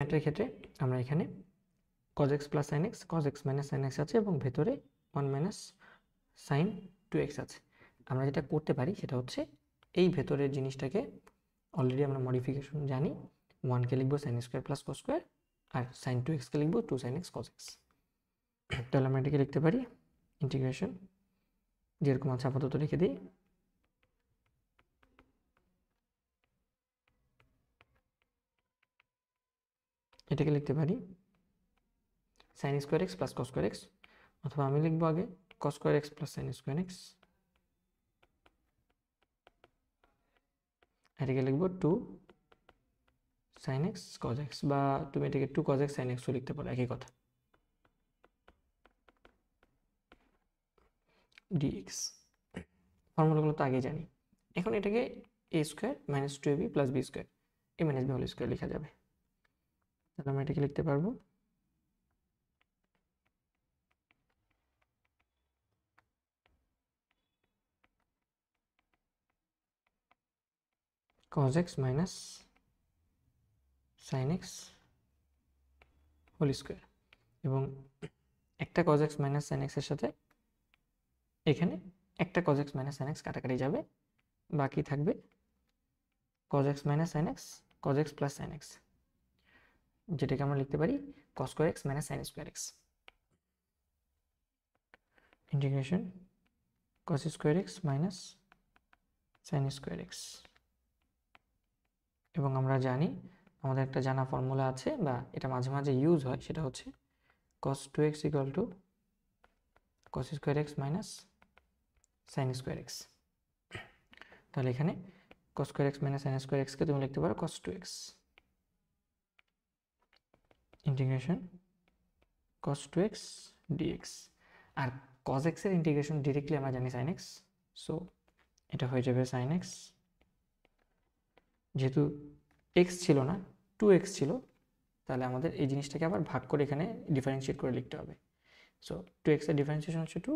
ম্যাথের ক্ষেত্রে আমরা এখানে cos x plus sin x cos x minus sin x আছে এবং ভেতরে 1 মাইনাস sin 2x আছে। আমরা যেটা করতে পারি সেটা হচ্ছে এই ভেতরের জিনিসটাকে অলরেডি আমরা মডিফিকেশন জানি, 1 কে লিখবো sin square plus cos square আর sin 2x কে লিখবো 2 sin x cos x। তাহলে আমরা এটাকে লিখতে পারি ইন্টিগ্রেশন যেরকম আছে আপাতত লিখে দিই, এটাকে লিখতে পারি sin square x plus cos square x, অথবা আমি লিখবো আগে cos square x plus sin square x, এটাকে লিখবো 2 sin x cos x, বা তুমি এটাকে 2 cos x sin x ও লিখতে পারো, একই কথা। dx ফর্মুলাগুলো তো আগেই জানি। এখন এটাকে a square minus 2ab plus B square a minus B whole square লেখা যাবে। তাহলে আমরা এটাকে লিখতে পারবো cos x minus sin x whole square, এবং একটা cos x minus sin x এর সাথে এখানে একটা cos x minus sin x কাটাকাটি যাবে, বাকি থাকবে cos x minus sin x cos x plus sin x, যেটাকে আমরা লিখতে পারি cos square x minus sin square x integration cos square x minus sin square x। এবং আমরা জানি আমাদের একটা জানা ফর্মুলা আছে, বা এটা মাঝে মাঝে ইউজ হয়, সেটা হচ্ছে cos 2x equal to cos square x minus sin square x। তাহলে এখানে cos square x minus sin square x কে তুমি লিখতে পারো cos 2x integration cos 2x dx। আর cos x এর ইন্টিগ্রেশন ডিরেক্টলি আমরা জানি sin x, সো এটা হয়ে যাবে sin x, যেহেতু x ছিল না 2x ছিল, তাহলে আমাদের এই জিনিসটাকে আবার ভাগ করে এখানে ডিফারেন্সিয়েট করে লিখতে হবে। সো 2x এর ডিফারেন্সিয়েশন হচ্ছে 2,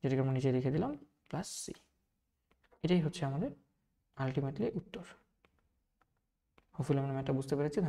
যেটাকে আমরা নিচে লিখে দিলাম প্লাস সি। এটাই হচ্ছে আমাদের আলটিমেটলি উত্তর। হোপফুলি আমরা ম্যাথটা বুঝতে পেরেছি।